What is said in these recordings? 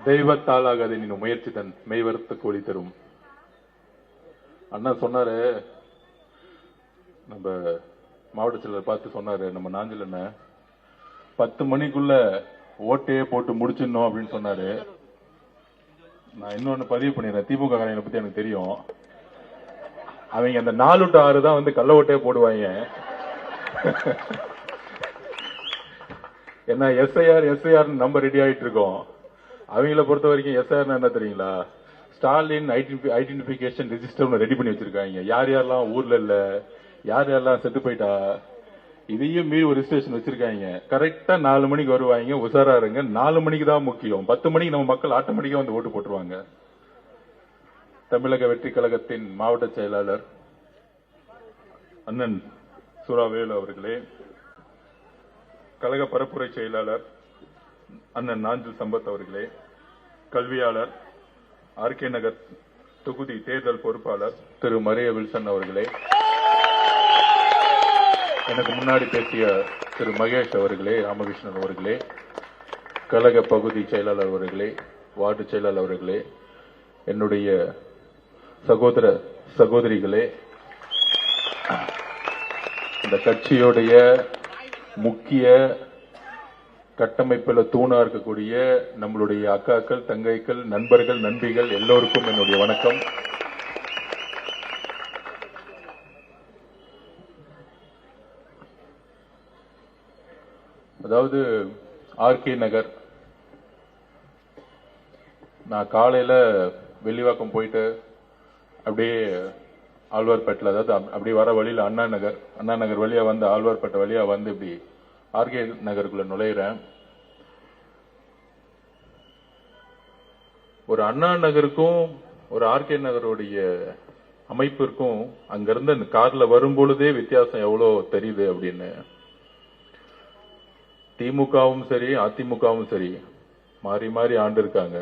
தெய்வத்தாலாகாத நீ முயற்சி தன் மெய்வருத்த கூலி தரும். அண்ணா சொன்னாரு, நம்ம மாவட்ட செயலர் பார்த்து சொன்னாரு, நம்ம நாஞ்சில் அண்ணன் 10 மணிக்குள்ள ஓட்டையே போட்டு முடிச்சிடணும் அப்படின்னு சொன்னாரு. நான் இன்னொன்னு பதிவு பண்ணிடுறேன், திமுக காரங்களை பத்தி எனக்கு தெரியும். அவங்க அந்த 4 to 6 தான் வந்து கள்ள ஓட்டையே போடுவாங்க. ஏன்னா எஸ்ஐஆர் நம்ம ரெடி ஆயிட்டு இருக்கோம். அவங்கள பொறுத்த வரைக்கும் எஸ்ஐஆர் என்ன தெரியுங்களா, ஸ்டாலின் ஐடென்டிபிகேஷன் ரெஜிஸ்டர் ரெடி பண்ணி வச்சிருக்காங்க. யார் யாரெல்லாம் ஊர்ல இல்ல, யார் யாரெல்லாம் செத்து போயிட்டா, இதையும் மீறி ஒரு ரிஜிஸ்ட்ரேஷன் வச்சிருக்காங்க. கரெக்டா 4 மணிக்கு வருவாங்க. உசாரா இருங்க, 4 மணிக்கு தான் முக்கியம். 10 மணிக்கு நம்ம மக்கள் ஆட்டோமேட்டிக்கா வந்து ஓட்டு போட்டுருவாங்க. தமிழக வெற்றி கழகத்தின் மாவட்ட செயலாளர் அண்ணன் சுராவேலு அவர்களே, கழக பரப்புரை செயலாளர் அண்ணன் நாஞ்சில் சம்பத் அவர்களே, கல்வியாளர் ஆர்கே நகர் தொகுதி தேர்தல் பொறுப்பாளர் திரு மரிய வில்சன் அவர்களே, எனக்கு முன்னாடி பேசிய திரு மகேஷ் அவர்களே, ராமகிருஷ்ணன் அவர்களே, கழக பகுதி செயலாளர் அவர்களே, வார்டு செயலாளர் அவர்களே, என்னுடைய சகோதர சகோதரிகளே, இந்த கட்சியுடைய முக்கிய கட்டமைப்பில் தூணா இருக்கக்கூடிய நம்மளுடைய அக்காக்கள், தங்கைகள், நண்பர்கள், நண்பிகள் எல்லோருக்கும் என்னுடைய வணக்கம். அதாவது ஆர்கே நகர், நான் காலையில வெள்ளிவாக்கம் போயிட்டு அப்படியே ஆழ்வார்பேட்டில், அதாவது அப்படியே வர வழியில் அண்ணா நகர் வழியா வந்து ஆழ்வார்பேட்டை வழியா வந்து இப்படி ஆர்கே நகருக்குள்ள நுழையிறேன். ஒரு அண்ணா நகருக்கும் ஒரு ஆர்கே நகருடைய அமைப்பிற்கும் அங்கிருந்து அந்த கார்ல வரும்பொழுதே வித்தியாசம் எவ்வளவு தெரியுது அப்படின்னு. திமுகவும் சரி அதிமுகவும் சரி மாறி மாறி ஆண்டு இருக்காங்க.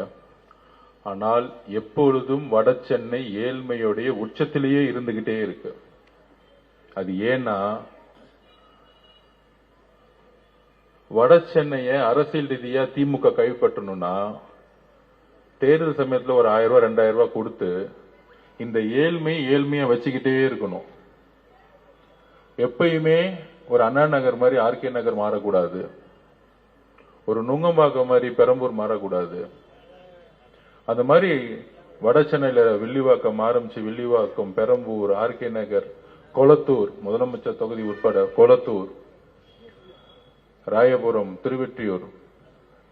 ஆனால் எப்பொழுதும் வட சென்னை ஏழ்மையுடைய உச்சத்திலேயே இருந்துகிட்டே இருக்கு. அது ஏன்னா வட சென்னைய அரசியல் ரீதியா திமுக கைப்பற்றணும்னா தேர்தல் சமயத்தில் ஒரு 1000 ரூபாய் 2000 ரூபாய் கொடுத்து இந்த ஏழ்மையா வச்சுக்கிட்டே இருக்கணும். எப்பயுமே ஒரு அண்ணா நகர் மாதிரி ஆர்கே நகர் மாறக்கூடாது, ஒரு நுங்கம்பாக்கம் மாதிரி பெரம்பூர் மாறக்கூடாது. அந்த மாதிரி வட சென்னையில வில்லிவாக்கம் ஆரம்பிச்சு வில்லிவாக்கம், பெரம்பூர், ஆர்கே நகர், கொளத்தூர், முதலமைச்சர் தொகுதி உட்பட கொளத்தூர், ராயபுரம், திருவெற்றியூர்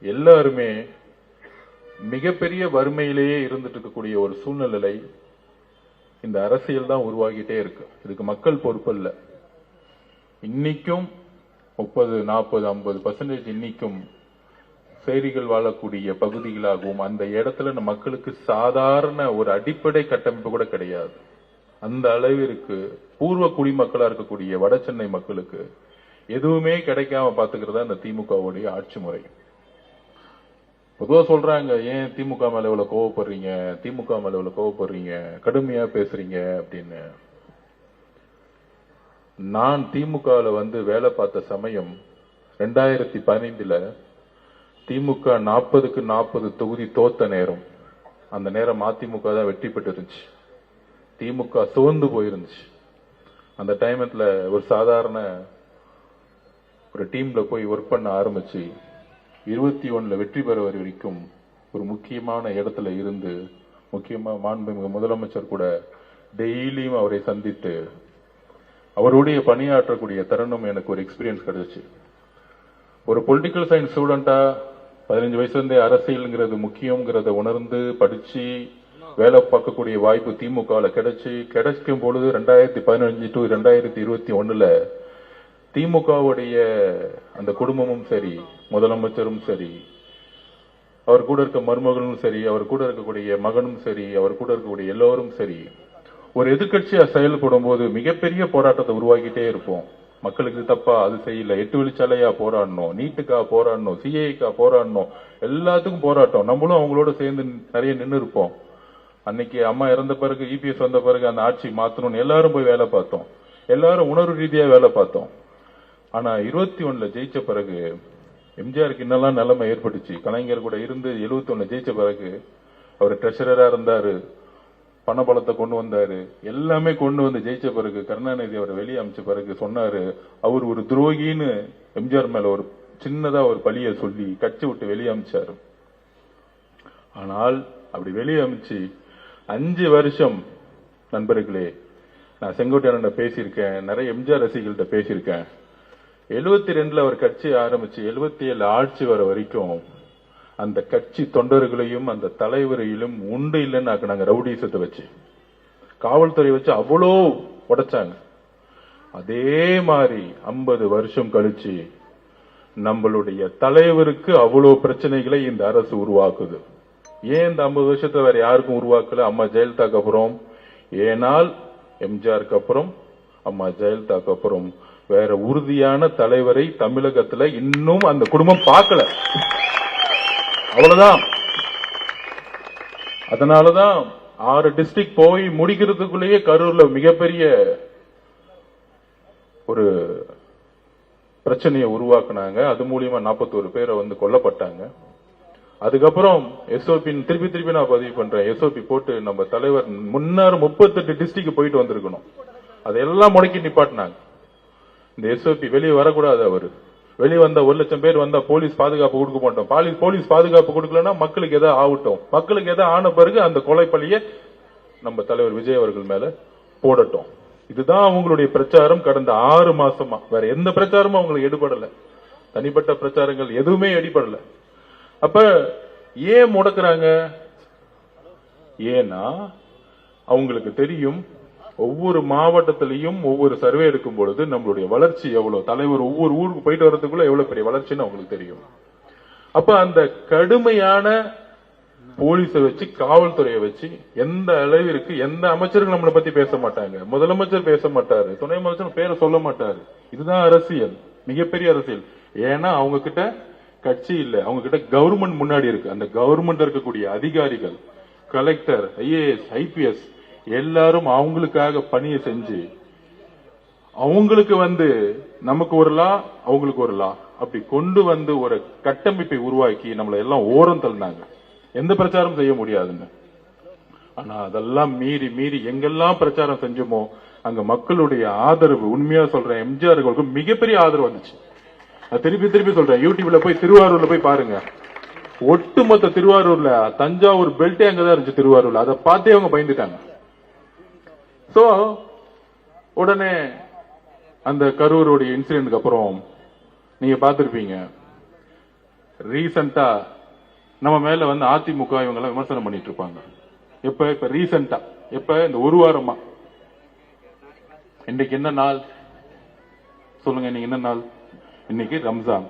எல்லாருமே மிகப்பெரிய வறுமையிலேயே இருந்துட்டு இருக்கக்கூடிய ஒரு சூழ்நிலை இந்த அரசியல் தான் உருவாகிட்டே இருக்கு. இதுக்கு மக்கள் பொறுப்பு இல்ல. இன்னைக்கும் 30, 40, 50% இன்னைக்கும் சேரிகள் வாழக்கூடிய பகுதிகளாகவும் அந்த இடத்துல நம்ம மக்களுக்கு சாதாரண ஒரு அடிப்படை கட்டமைப்பு கூட கிடையாது. அந்த அளவிற்கு பூர்வ குடிமக்களா இருக்கக்கூடிய வட சென்னை மக்களுக்கு எதுவுமே கிடைக்காம பாத்துக்கிறதா இந்த திமுகவுடைய ஆட்சி முறை. பொதுவா சொல்றாங்க, ஏன் திமுக மேல இவ்வளவு கோவப்படுறீங்க, கடுமையா பேசுறீங்க அப்படின்னு. நான் திமுகவில் வந்து வேலை பார்த்த சமயம் 2015 திமுக 40க்கு 40 தொகுதி தோத்த நேரம். அந்த நேரம் அதிமுக தான் வெற்றி பெற்று இருந்துச்சு, திமுக சோர்ந்து போயிருந்துச்சு. அந்த டைம்ல ஒரு சாதாரண ஒரு டீம்ல போய் ஒர்க் பண்ண ஆரம்பிச்சு 21 வெற்றி பெற வரைக்கும் ஒரு முக்கியமான இடத்துல இருந்து, முக்கியமா மாண்புமிகு முதலமைச்சர் கூட டெய்லியும் அவரை சந்தித்து அவருடைய பணியாற்றக்கூடிய தருணம் எனக்கு ஒரு எக்ஸ்பீரியன்ஸ் கிடைச்சு. ஒரு பொலிட்டிக்கல் சயின்ஸ் ஸ்டூடெண்டா 15 வயசுல அரசியல்ங்கிறது முக்கியங்கிறத உணர்ந்து படிச்சு வேலை பார்க்கக்கூடிய வாய்ப்பு திமுக கிடைக்கும் பொழுது 2015 to 2021 திமுகவுடைய அந்த குடும்பமும் சரி, முதலமைச்சரும் சரி, அவர் கூட இருக்க மருமகளும் சரி, அவர் கூட இருக்கக்கூடிய மகனும் சரி, அவர் கூட இருக்கக்கூடிய எல்லோரும் சரி, ஒரு எதிர்கட்சியா செயல்படும் போது மிகப்பெரிய போராட்டத்தை உருவாக்கிட்டே இருப்போம். மக்களுக்கு தப்பா அது செய்யல, 8 வழிச்சாலையா போராடணும், நீட்டுக்கா போராடணும், சிஏக்கா போராடணும், எல்லாத்துக்கும் போராட்டம். நம்மளும் அவங்களோட சேர்ந்து நிறைய நின்று இருப்போம். அன்னைக்கு அம்மா இறந்த பிறகு, இபிஎஸ் வந்த பிறகு அந்த ஆட்சி மாத்தணும்னு எல்லாரும் போய் வேலை பார்த்தோம், எல்லாரும் உணர்வு ரீதியா வேலை பார்த்தோம். ஆனா 21 ஜெயிச்ச பிறகு எம்ஜிஆருக்கு இன்னெல்லாம் நிலைமை ஏற்பட்டுச்சு. கலைஞர் கூட இருந்து 71 ஜெயிச்ச பிறகு அவர் ட்ரெஷரரா இருந்தாரு, பணபலத்தை கொண்டு வந்தாரு, எல்லாமே கொண்டு வந்து ஜெயிச்ச பிறகு கருணாநிதி அவரை வெளியே அமைச்ச பிறகு சொன்னாரு அவர் ஒரு துரோகின்னு எம்ஜிஆர் மேல ஒரு சின்னதா ஒரு பழிய சொல்லி கட்சி விட்டு வெளியே அமைச்சாரு. ஆனால் அப்படி வெளியே அமைச்சு 5 வருஷம் நண்பர்களே, நான் செங்கோட்டையன் பேசியிருக்கேன், நிறைய எம்ஜிஆர் ரசிகர்கள்ட்ட பேசியிருக்கேன். 72 அவர் கட்சி ஆரம்பிச்சு 77 ஆட்சி வர வரைக்கும் அந்த கட்சி தொண்டர்களையும் அந்த தலைவரையிலும் உண்டு இல்லைன்னு ஆக்கினாங்க. ரவுடிசத்தை வச்சு, காவல்துறை வச்சு அவ்வளோ உடைச்சாங்க. அதே மாதிரி 50 வருஷம் கழிச்சு நம்மளுடைய தலைவருக்கு அவ்வளோ பிரச்சனைகளை இந்த அரசு உருவாக்குது. ஏன் இந்த 50 வருஷத்தை வேற யாருக்கும் உருவாக்கல? அம்மா ஜெயலலிதாக்கு அப்புறம். ஏனால் எம்ஜிஆருக்கு அப்புறம் அம்மா ஜெயலலிதாக்கு அப்புறம் வேற உறுதியான தலைவரை தமிழகத்துல இன்னும் அந்த குடும்பம் பார்க்கல. அவ்வளவுதான். அதனாலதான் 6 டிஸ்ட்ரிக்ட் போய் முடிக்கிறதுக்குள்ளேயே கரூர்ல மிகப்பெரிய ஒரு பிரச்சனையை உருவாக்குனாங்க. அது மூலியமா 41 பேரை வந்து கொல்லப்பட்டாங்க. அதுக்கப்புறம் எஸ்ஓபி திருப்பி நான் பதிவு பண்றேன். எஸ்ஓபி போட்டு நம்ம தலைவர் முன்னாறு 38 டிஸ்ட்ரிக்ட் போயிட்டு வந்திருக்கணும். அதெல்லாம் முடக்கி நிப்பாட்டினாங்க. இந்த எஸ்ஓபி வெளியே வரக்கூடாது. அவரு வெளியே வந்தா 1 லட்சம் பேர் வந்தா போலீஸ் பாதுகாப்பு கொடுக்க மாட்டோம். போலீஸ் பாதுகாப்பு கொடுக்கலன்னா மக்களுக்கு எதாவது ஆகட்டும். மக்களுக்கு எதாவது ஆன பிறகு அந்த கொலை பழிய நம்ம தலைவர் விஜய் அவர்கள் மேல போடட்டும். இதுதான் அவங்களுடைய பிரச்சாரம் கடந்த 6 மாசமா. வேற எந்த பிரச்சாரமும் அவங்களுக்கு எடுபடல. தனிப்பட்ட பிரச்சாரங்கள் எதுவுமே எடுபடல. அப்ப ஏன் முடக்குறாங்க? ஏன்னா அவங்களுக்கு தெரியும் ஒவ்வொரு மாவட்டத்திலையும் ஒவ்வொரு சர்வே எடுக்கும் பொழுது நம்மளுடைய வளர்ச்சி எவ்வளவு, தலைவர் ஒவ்வொரு ஊருக்கு போயிட்டு வர்றதுக்குள்ள எவ்வளவு பெரிய வளர்ச்சின்னு அவங்களுக்கு தெரியும். அப்ப அந்த கடுமையான போலீஸை வச்சு, காவல்துறையை வச்சு எந்த அளவிற்கு எந்த அமைச்சர்கள் நம்மளை பத்தி பேச மாட்டாங்க. முதலமைச்சர் பேச மாட்டாரு, துணை அமைச்சர் பேரை சொல்ல மாட்டாரு. இதுதான் அரசியல், மிகப்பெரிய அரசியல். ஏன்னா அவங்க கிட்ட கட்சி இல்ல, அவங்க கிட்ட கவர்மெண்ட் முன்னாடி இருக்கு. அந்த கவர்மெண்ட் இருக்கக்கூடிய அதிகாரிகள், கலெக்டர், ஐஏஎஸ், ஐபிஎஸ் எல்லாரும் அவங்களுக்காக பணியை செஞ்சு அவங்களுக்கு வந்து நமக்கு ஒரு லா, அவங்களுக்கு ஒரு லா, அப்படி கொண்டு வந்து ஒரு கட்டமைப்பை உருவாக்கி நம்மளை எல்லாம் ஓரம் தள்ளினாங்க. எந்த பிரச்சாரம் செய்ய முடியாதுன்னு. ஆனா அதெல்லாம் மீறி மீறி எங்கெல்லாம் பிரச்சாரம் செஞ்சோமோ அங்க மக்களுடைய ஆதரவு, உண்மையா சொல்றேன், எம்ஜிஆருக்கு மிகப்பெரிய ஆதரவு வந்துச்சு. திருப்பி சொல்றேன், யூடியூப்ல போய் திருவாரூர்ல போய் பாருங்க. ஒட்டுமொத்த திருவாரூர்ல தஞ்சாவூர் பெல்ட்டே அங்கதான் இருந்துச்சு. திருவாரூர்ல அதை பார்த்தே அவங்க பயந்துட்டாங்க. சோ உடனே அந்த கரூருடைய இன்சிடென்ட்க்கு அப்புறம் நீங்க பாத்திருப்பீங்க, ரீசெண்டா நம்ம மேல வந்து அதிமுக இவங்க எல்லாம் விமர்சனம் பண்ணிட்டு இருப்பாங்க. இப்ப ரீசெண்டா இந்த ஒரு வாரமா இன்னைக்கு என்ன நாள் சொல்லுங்க? இன்னைக்கு என்ன நாள்? இன்னைக்கு ரம்ஜான்.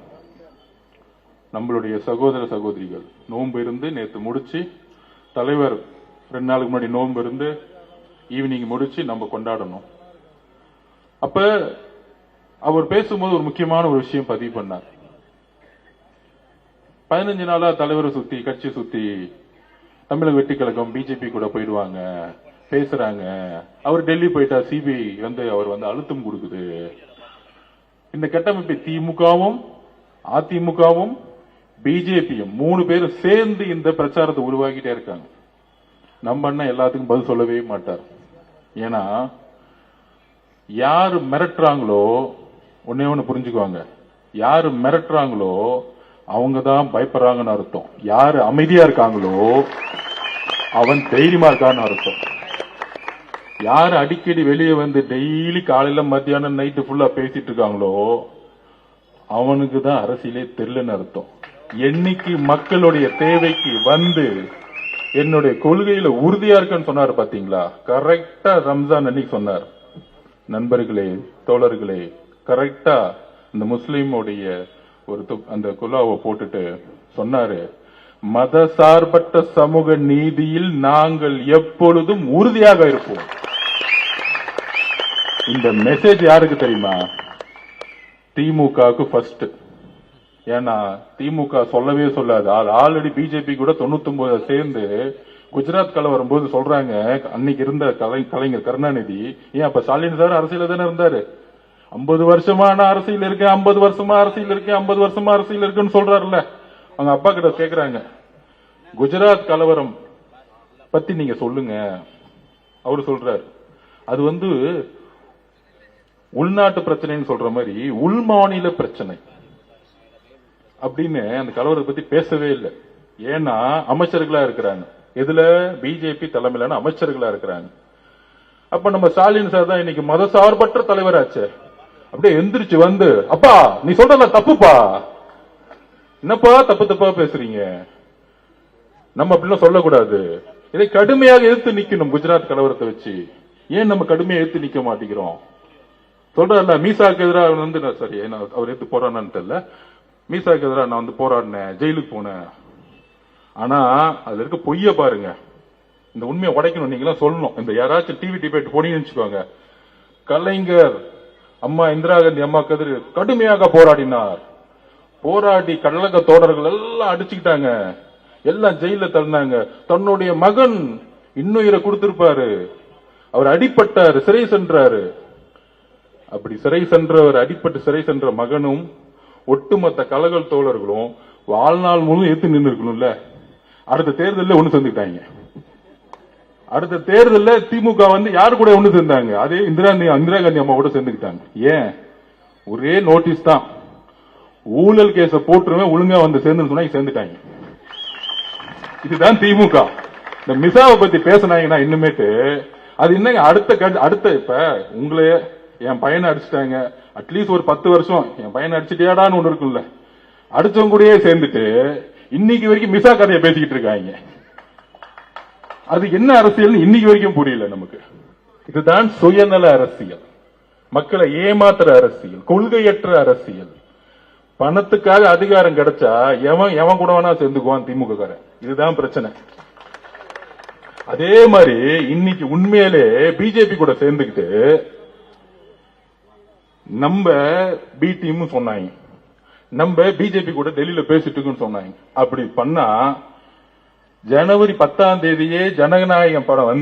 நம்மளுடைய சகோதர சகோதரிகள் நோன்பு இருந்து நேற்று முடிச்சு, தலைவர் 2 நாளுக்கு முன்னாடி நோன்பு இருந்து ஈவினிங் முடிச்சு நம்ம கொண்டாடணும். அப்ப அவர் பேசும்போது ஒரு முக்கியமான ஒரு விஷயம் பதிவு பண்ணார். 15 நாளா தலைவரை சுத்தி, கட்சி சுத்தி, தமிழக வெற்றி கழகம் பிஜேபி கூட போயிடுவாங்க பேசுறாங்க. அவர் டெல்லி போயிட்டா சிபிஐ வந்து அவர் வந்து அழுத்தம் கொடுக்குது. இந்த கட்டமைப்பை திமுகவும் அதிமுகவும் பிஜேபியும் 3 பேரும் சேர்ந்து இந்த பிரச்சாரத்தை உருவாக்கிட்டே இருக்காங்க. நம்ம அண்ணன் எல்லாத்துக்கும் பதில் சொல்லவே மாட்டார். ஏன்னா யாரு மிரட்டுறாங்களோ ஒன்னே ஒண்ணு புரிஞ்சுக்குவாங்க, யாரு மிரட்டுறாங்களோ அவங்கதான் பயப்படுறாங்கன்னு அர்த்தம். யாரு அமைதியா இருக்காங்களோ அவன் தைரியமா இருக்கான்னு அர்த்தம். யாரு அடிக்கடி வெளியே வந்து டெய்லி காலையில மத்தியானம் நைட்டு ஃபுல்லா பேசிட்டு இருக்காங்களோ அவனுக்கு தான் அரசியலே தெரியலன்னு அர்த்தம். என்னைக்கு மக்களுடைய தேவைக்கு வந்து என்னுடைய கொள்கையில உறுதியா இருக்குன்னு சொன்னாரு பாத்தீங்களா, கரெக்டா ரம்ஜான் அன்னைக்கு சொன்னார். நண்பர்களே, தோழர்களே, கரெக்டா இந்த முஸ்லீமுடைய ஒரு அந்த குலாவை போட்டுட்டு சொன்னாரு, மத சார்பற்ற சமூக நீதியில் நாங்கள் எப்பொழுதும் உறுதியாக இருப்போம். இந்த மெசேஜ் யாருக்கு தெரியுமா? திமுகவுக்கு ஃபர்ஸ்ட். ஏன்னா திமுக சொல்லவே சொல்லாது. ஆல்ரெடி பிஜேபி கூட 99 சேர்ந்து குஜராத் கலவரம் போது சொல்றாங்க, அன்னைக்கு இருந்த கலைஞர் கருணாநிதி, ஏன் அப்ப ஸ்டாலின் சார் அரசியல தானே இருந்தாரு, 50 வருஷமா நான் அரசியல் இருக்கேன், 50 வருஷமா அரசியல் இருக்கேன், 50 வருஷமா அரசியல் இருக்குன்னு சொல்றாருல்ல. அவங்க அப்பா கிட்ட கேக்குறாங்க, குஜராத் கலவரம் பத்தி நீங்க சொல்லுங்க. அவரு சொல்றாரு, அது உள்நாட்டு பிரச்சனைன்னு சொல்ற மாதிரி உள் மாநில பிரச்சனை அப்படின்னு அந்த கலவரத்தை பத்தி பேசவே இல்லை. ஏன்னா அமைச்சர்களா இருக்கிறாங்க, எதுல பிஜேபி தலைமையிலான அமைச்சர்களா இருக்கிறாங்க. அப்ப நம்ம ஸ்டாலின் சார் தான் இன்னைக்கு மத சார்பற்ற தலைவராச்சு. அப்படியே எந்திரிச்சு வந்து, அப்பா நீ சொல்றல தப்புப்பா, என்னப்பா தப்பு தப்பா பேசுறீங்க, நம்ம அப்படிலாம் சொல்லக்கூடாது, இதை கடுமையாக எதிர்த்து நிக்கணும். குஜராத் கலவரத்தை வச்சு ஏன் நம்ம கடுமையாக எதிர்த்து நிக்க மாட்டேங்கிறோம்? சொல்றாருல, மீசாக்கு எதிராக சரி அவர் எடுத்து போறான்னு தெரியல, மீசாக்கு எதிராக நான் போராடினேன், ஜெயிலுக்கு போனேன். ஆனா அதுல இருக்க பொய்ய பாருங்க. இந்த உண்மையை உடைக்கணும், நீங்க சொல்லணும். இந்த யாராச்சும் டிவி டிபேட் போனீங்கன்னு வச்சுக்கோங்க, கலைஞர் அம்மா இந்திரா காந்தி அம்மா கதிர் கடுமையாக போராடினார், போராடி கழக தோழர்கள் எல்லாம் அடிச்சுக்கிட்டாங்க, எல்லாம் ஜெயில தள்ளினாங்க. தன்னுடைய மகன் இன்னுயிரை கொடுத்திருப்பாரு, அவர் அடிப்பட்டாரு, சிறை சென்றாரு. அப்படி சிறை சென்றவர், அடிப்பட்டு சிறை சென்ற மகனும் ஒட்டுமொத்த கழக தோழர்களும் வாழ்நாள் முழுவதும் ஏத்து நின்று இருக்கணும்ல. அடுத்த தேர்தலில் ஒண்ணு சேர்ந்துட்டாங்க. அடுத்த தேர்தலில் திமுக யாரு கூட ஒண்ணு சேர்ந்தாங்க? அதே இந்திரா காந்தி அம்மா கூட சேர்ந்துக்கிட்டாங்க. ஏன்? ஒரே நோட்டீஸ் தான், ஊழல் கேஸ போட்டுருவேன், ஒழுங்கா சேர்ந்து சொன்னா சேர்ந்துட்டாங்க. இதுதான் திமுக. இந்த மிசாவை பத்தி பேசினாங்கன்னா இன்னுமேட்டு அது என்னங்க அடுத்த இப்ப உங்களே என் பையனை அடிச்சுட்டாங்க, அட்லீஸ்ட் ஒரு 10 வருஷம் என் பையனை அடிச்சுட்டியாடான்னு ஒண்ணு இருக்குல்ல, அடிச்சவங்க கூடயே சேர்ந்துட்டு இன்னைக்கு வரைக்கும் மிசா கதையை பேசிக்கிட்டு இருக்காங்க. அது என்ன அரசியல் இன்னைக்கு வரைக்கும் புரியல நமக்கு. இதுதான் சுயநல அரசியல், மக்களை ஏமாத்துற அரசியல், கொள்கையற்ற அரசியல். பணத்துக்காக அதிகாரம் கிடைச்சா எவன் கூட வேணா சேர்ந்துக்குவான் திமுக காரன். இதுதான் பிரச்சனை. அதே மாதிரி இன்னைக்கு உண்மையிலே பிஜேபி கூட சேர்ந்துக்கிட்டு நம்ம பி டீம் சொன்னாங்க, நம்ம பிஜேபி கூட டெல்லியில பேசிட்டு சொன்னாங்க. அப்படி பண்ணா ஜனவரி 10ஆம் தேதியே ஜனநாயகம் படம்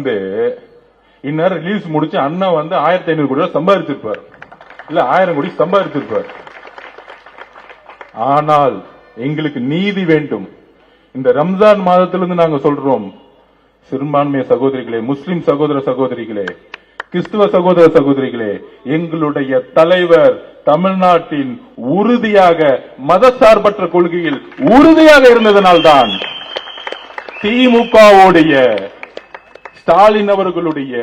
இந்நேரம் ரிலீஸ் முடிச்சு அண்ணா 1500 கோடி சம்பாதிச்சிருப்பார், இல்ல 1000 கோடி சம்பாதிச்சிருப்பார். ஆனால் எங்களுக்கு நீதி வேண்டும். இந்த ரம்ஜான் மாதத்திலிருந்து நாங்க சொல்றோம், சிறுபான்மை சகோதரிகளே, முஸ்லிம் சகோதர சகோதரிகளே, கிறிஸ்துவ சகோதர சகோதரிகளே, எங்களுடைய தலைவர் தமிழ்நாட்டின் உறுதியாக மதசார்பற்ற கொள்கையில் உறுதியாக இருந்ததனால்தான் திமுகவுடைய ஸ்டாலின் அவர்களுடைய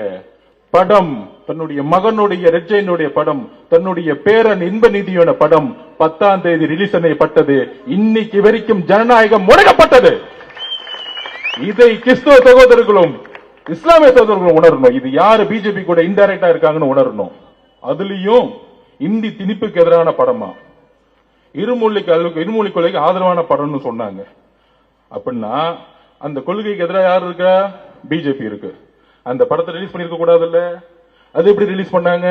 படம், தன்னுடைய மகனுடைய ரெட்ஜைனுடைய படம், தன்னுடைய பேரன் இன்ப நிதியோட படம் 10ஆம் தேதி ரிலீஸ் செய்யப்பட்டது. இன்னைக்கு வரைக்கும் ஜனநாயகம் முடக்கப்பட்டது. இதை கிறிஸ்துவ சகோதரர்களும் இஸ்லாமிய சகோதரர்களும் உணரணும். இது யாரு பிஜேபி கூட இன்டைரக்டா இருக்காங்கன்னு உணரணும். அதுலயும் இந்தி திணிப்புக்கு எதிரான படமா, இருமொழி கொள்கைக்கு ஆதரவான படம்னு சொன்னாங்க. அப்படின்னா அந்த கொள்கைக்கு எதிராக யாரு இருக்கா? பிஜேபி இருக்கு. அந்த படத்தை ரிலீஸ் பண்ணிருக்க கூடாதுல்ல, அது எப்படி ரிலீஸ் பண்ணாங்க?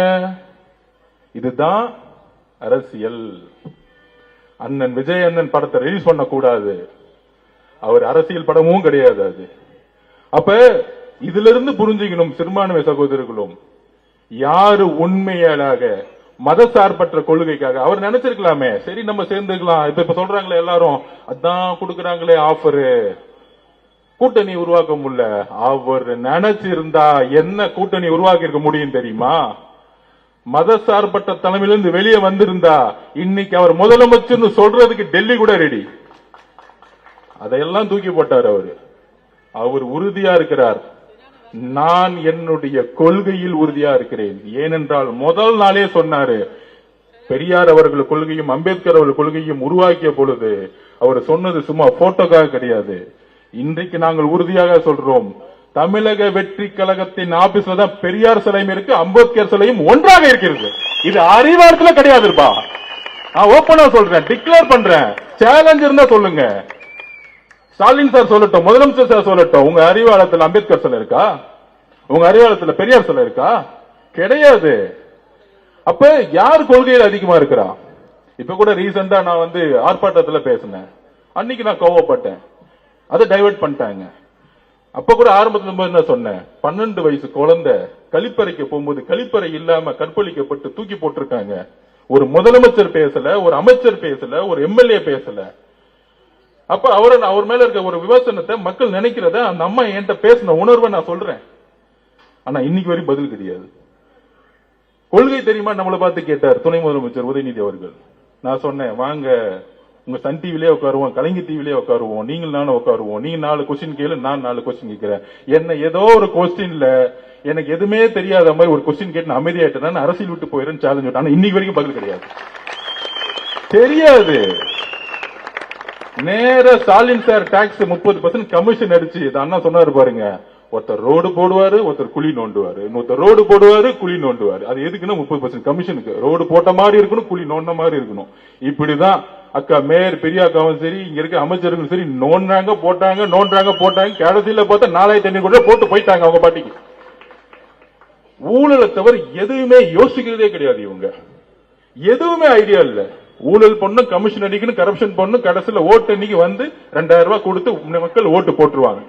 இதுதான் அரசியல். அண்ணன் விஜய் அண்ணன் படத்தை ரிலீஸ் பண்ண கூடாது, அவர் அரசியல் படமும் கிடையாது அது. அப்ப இதுல இருந்து புரிஞ்சுக்கணும் சிறுபான்மை சகோதரர்களும், யாரு உண்மையாக மதசார்பற்ற கொள்கைக்காக அவர் நினைச்சிருக்கலாமே, சரி நம்ம சேர்ந்துக்கலாம். இப்ப சொல்றாங்களே எல்லாரும், அதான் கொடுக்கறாங்களே ஆஃபரு, கூட்டணி உருவாக்க முடியல. அவர் நினைச்சிருந்தா என்ன கூட்டணி உருவாக்கி இருக்க முடியும் தெரியுமா? மதசார்பற்ற தலைமையிலிருந்து வெளியே வந்திருந்தா இன்னைக்கு அவர் முதலமைச்சர் சொல்றதுக்கு டெல்லி கூட ரெடி. அதையெல்லாம் தூக்கி போட்டார். அவர் உறுதியா இருக்கிறார். நான் என்னுடைய கொள்கையில் உறுதியா இருக்கிறேன். ஏனென்றால் முதல் நாளே சொன்னாரு, பெரியார் அவர்கள் கொள்கையும் அம்பேத்கர் அவர்கள் கொள்கையும் உருவாக்கிய பொழுது அவர் சொன்னது சும்மா போட்டோக்காக கிடையாது. இன்றைக்கு நாங்கள் உறுதியாக சொல்றோம், தமிழக வெற்றி கழகத்தின் ஆபீஸ்ல தான் பெரியார் சிலையும் இருக்கு, அம்பேத்கர் சிலையும் ஒன்றாக இருக்கிறது. இது அறிவாளத்துல கிடையாதுப்பா. நான் ஓப்பனா சொல்றேன், டிக்ளேர் பண்றேன். சேலஞ்ச் இருந்தா சொல்லுங்க, ஸ்டாலின் சார் சொல்லட்டும், முதலமைச்சர் சார் சொல்லட்டும். உங்க அறிவாளத்தில் அம்பேத்கர் சிலை இருக்கா? உங்க அறிவாளத்தில் பெரியார் சிலை இருக்கா? கிடையாது. அப்ப யார் கொள்கையில் அதிகமா இருக்கிறா? இப்ப கூட ரீசெண்டா நான் ஆர்ப்பாட்டத்தில் பேசினேன். அன்னைக்கு நான் கோவப்பட்டேன், அதை டைவர்ட் பண்ணிட்டாங்க. அப்ப கூட ஆரம்பத்துல என்ன சொன்னேன், 12 வயசு குழந்தை கழிப்பறைக்கு போகும்போது கழிப்பறை இல்லாம கற்பழிக்கப்பட்டு தூக்கி போட்டிருக்காங்க. ஒரு முதலமைச்சர் பேசல, ஒரு அமைச்சர் பேசல, ஒரு எம்எல்ஏ பேசல. அப்ப அவர் மேல இருக்க ஒரு விமர்சனத்தை மக்கள் நினைக்கிறத அந்த அம்மா என்கிட்ட பேசின உணர்வை நான் சொல்றேன். ஆனா இன்னைக்கு வரைக்கும் பதில் கிடையாது. கொள்கை தெரியுமா நம்மளை பார்த்து கேட்டார் துணை முதலமைச்சர் உதயநிதி அவர்கள். நான் சொன்னேன், வாங்க உங்க சன் டிவிலே உட்காருவோம், கலைஞர் டிவிலே உட்காருவோம், நீங்கள் நானும் உட்காருவோம், நீங்க 4 கொஸ்டின் கேளு, நான் 4 கொஸ்டின் கேட்கிறேன். என்ன ஏதோ ஒரு கொஸ்டின்ல எனக்கு எதுவுமே தெரியாத மாதிரி ஒரு கொஸ்டின் கேட்டு நான் அமைதியாயிட்டேன், அரசியல் விட்டு போயிடுறேன்னு சேலஞ்ச் விட்டேன். ஆனா இன்னைக்கு வரைக்கும் பதில் கிடையாது, தெரியாது. நேர ஸ்டாலின் சார் டாக்ஸ் 30% கமிஷன் அடிச்சு அண்ணா சொன்னாரு பாருங்க, ஒருத்தர் ரோடு போடுவாரு, ஒருத்தர் குழி நோண்டுவாரு, இன்னொருத்தர் ரோடு போடுவாரு, குழி நோண்டுவாரு. அது எதுக்குன்னா 30% கமிஷனுக்கு. ரோடு போட்ட மாதிரி இருக்கணும், குழி நோண்ட மாதிரி இருக்கணும். இப்படிதான் அக்கா மேயர் பெரியாக்காவும் சரி, இங்க இருக்க அமைச்சர்களும் சரி, நோண்டாங்க போட்டாங்க, நோண்டாங்க போட்டாங்க. கடைசியில பார்த்தா 4500 கோடி போட்டு போயிட்டாங்க அவங்க பாட்டிக்கு. ஊழலை தவிர எதுவுமே யோசிக்கிறதே கிடையாது இவங்க. எதுவுமே ஐடியா இல்ல. ஊழல் பண்ணும், கமிஷன் அடிக்கணும், கரப்ஷன் பண்ணும், கடைசியில ஓட்டு அன்னைக்கு வந்து 2000 ரூபாய் கொடுத்து மக்கள் ஓட்டு போட்டுருவாங்க.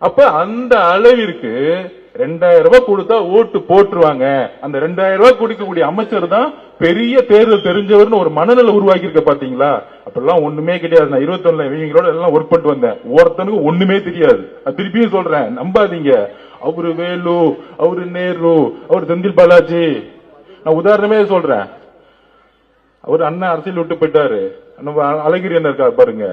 அப்ப அந்த அளவிற்கு 2000 ரூபாய் கொடுத்தா ஓட்டு போட்டுருவாங்க. அந்த 2000 ரூபாய் கொடுக்கக்கூடிய அமைச்சர் தான் பெரிய தேர்தல் தெரிஞ்சவர்னு ஒரு மனநிலை உருவாக்கி இருக்க பாத்தீங்களா? அப்பெல்லாம் ஒண்ணுமே கிடையாது. நான் 21 இவங்களோட எல்லாம் ஒர்க் பண்ணிட்டு வந்தேன். ஒருத்தனுக்கு ஒண்ணுமே தெரியாது. திருப்பியும் சொல்றேன், நம்பாதீங்க. அவரு வேலு, அவரு நேரு, அவரு செந்தில் பாலாஜி, நான் உதாரணமே சொல்றேன். அவர் அண்ணன் அரசியல் விட்டு போயிட்டாரு, அழகிரி என்ன இருக்காரு பாருங்க.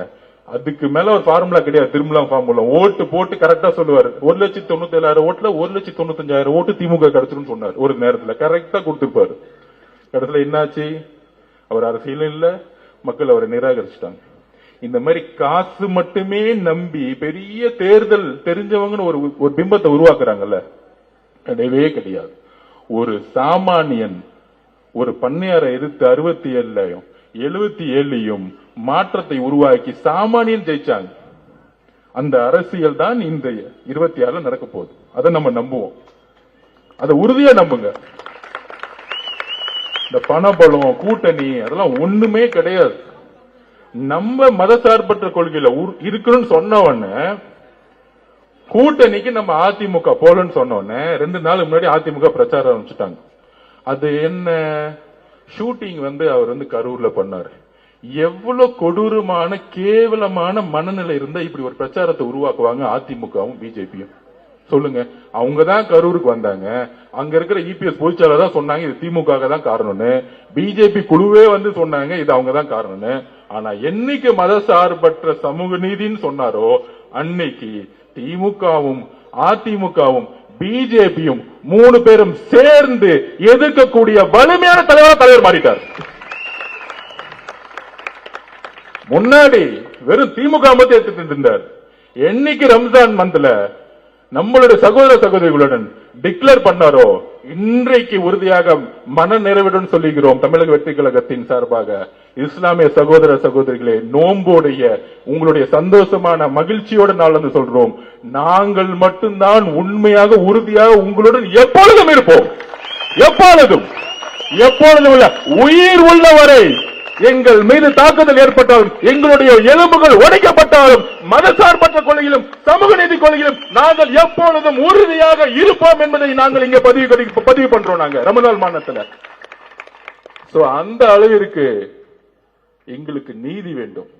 அதுக்கு மேல ஒரு ஃபார்முலா கிடையாது. திருமலா ஃபார்முலா ஓட்டு போட்டு கரெக்டா சொல்லுவாரு. 1,97,000 ஓட்டுல 1,95,000 ஓட்டு திமுக கிடைச்சிரும் சொன்னார். ஒரு நேரத்துல கரெக்டா கொடுத்துருப்பாரு. கடைசியில என்னாச்சு? அவர் அரசியல் இல்ல, மக்கள் அவரை நிராகரிச்சுட்டாங்க. இந்த மாதிரி காசு மட்டுமே நம்பி பெரிய தேர்தல் தெரிஞ்சவங்கன்னு ஒரு பிம்பத்தை உருவாக்குறாங்கல்ல, கிடையவே கிடையாது. ஒரு சாமானியன் ஒரு பண்ணையாரை எதிர்த்து 67 77 மாற்றத்தை உருவாக்கி சாமானியன் ஜெயிச்சாங்க. அந்த அரசியல் தான் இந்த 26 நடக்க போகுது. அதை நம்ம நம்புவோம், அதை உறுதியா நம்புங்க. இந்த பணபலம், கூட்டணி அதெல்லாம் ஒண்ணுமே கிடையாது. நம்ம மதசார்பற்ற கொள்கையில இருக்கணும்னு சொன்னவன கூட்டணிக்கு நம்ம அதிமுக போலன்னு சொன்னோன்னு 2 நாள் முன்னாடி அதிமுக பிரச்சாரம் ஆரம்பிச்சுட்டாங்க. அது என்ன ஷூட்டிங் அவர் கரூர்ல பண்ணாரு. எவ்வளவு கொடூரமான கேவலமான மனநிலை இருந்தா இப்படி ஒரு பிரச்சாரத்தை உருவாக்குவாங்க அதிமுகவும் பிஜேபியும்? சொல்லுங்க. அவங்க தான் கரூருக்கு வந்தாங்க. அங்க இருக்கிற இபிஎஸ் பொதுச்செயலாளர் தான் சொன்னாங்க இது திமுக தான் காரணம்னு. பிஜேபி குழுவே சொன்னாங்க இது அவங்க தான் காரணம்னு. ஆனா என்னைக்கு மதசார்பற்ற சமூக நீதினு சொன்னாரோ அன்னைக்கு திமுகவும் அதிமுகவும் பிஜேபியும் 3 பேரும் சேர்ந்து எதிர்க்கக்கூடிய வலிமையான தலைவர் மாறிட்டார். முன்னாடி வெறும் திமுக மட்டும் எடுத்துட்டு இருந்தார். என்னைக்கு ரம்ஜான் மந்த்ல நம்மளுடைய சகோதர சகோதரிகளுடன் டிக்ளேர் பண்ணாரோ இன்றைக்கு உறுதியாக மன நிறைவுடன் சொல்லுகிறோம். தமிழக வெற்றி கழகத்தின் சார்பாக இஸ்லாமிய சகோதர சகோதரிகளே, நோம்போடைய உங்களுடைய சந்தோஷமான மகிழ்ச்சியோட நாள் சொல்றோம். நாங்கள் மட்டும்தான் உண்மையாக உறுதியாக உங்களுடன் எப்பொழுதும் இருப்போம். எப்பொழுதும் உயிர் உள்ளவரை எங்கள் மீது தாக்குதல் ஏற்பட்டாலும், எங்களுடைய எலும்புகள் உடைக்கப்பட்டாலும், மதசார்பற்ற கொள்கையிலும் சமூக நீதி கொள்கையிலும் நாங்கள் எப்பொழுதும் உறுதியாக இருப்போம் என்பதை நாங்கள் இங்க பதிவு பண்றோம். நாங்க ரமலான் மாநிலத்தில் அந்த அளவிற்கு எங்களுக்கு நீதி வேண்டும்.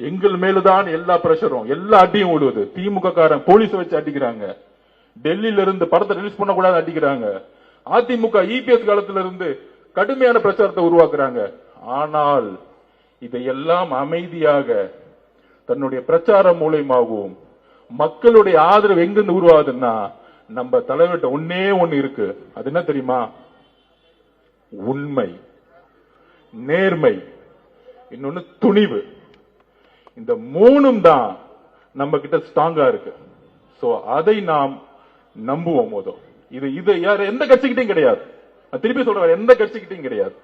எங்கள் மேலுதான் எல்லா பிரஷரும், எல்லா அடியும் விடுவது. திமுக காரன் போலீஸ் வச்சு அடிக்கிறாங்க. டெல்லியில இருந்து படத்தை ரிலீஸ் பண்ணக்கூடாது அடிக்கிறாங்க. அதிமுக இபிஎஸ் காலத்தில இருந்து கடுமையான பிரச்சாரத்தை உருவாக்குறாங்க. ஆனால் இதையெல்லாம் அமைதியாக தன்னுடைய பிரச்சாரம் மூலமாகவும் மக்களுடைய ஆதரவு எங்கிருந்து உருவாகுதுன்னா நம்ம தலைவர்கிட்ட ஒண்ணு இருக்கு. அது என்ன தெரியுமா? உண்மை, நேர்மை, இன்னொன்னு துணிவு. இந்த 3ம் தான் நம்ம கிட்ட ஸ்ட்ராங்கா இருக்கு. சோ அதை நாம் நம்புவோம். போதும். இது யார் எந்த கட்சிக்கிட்டையும் கிடையாது. திருப்பி சொல்றேன், எந்த கட்சிக்கிட்டையும் கிடையாது.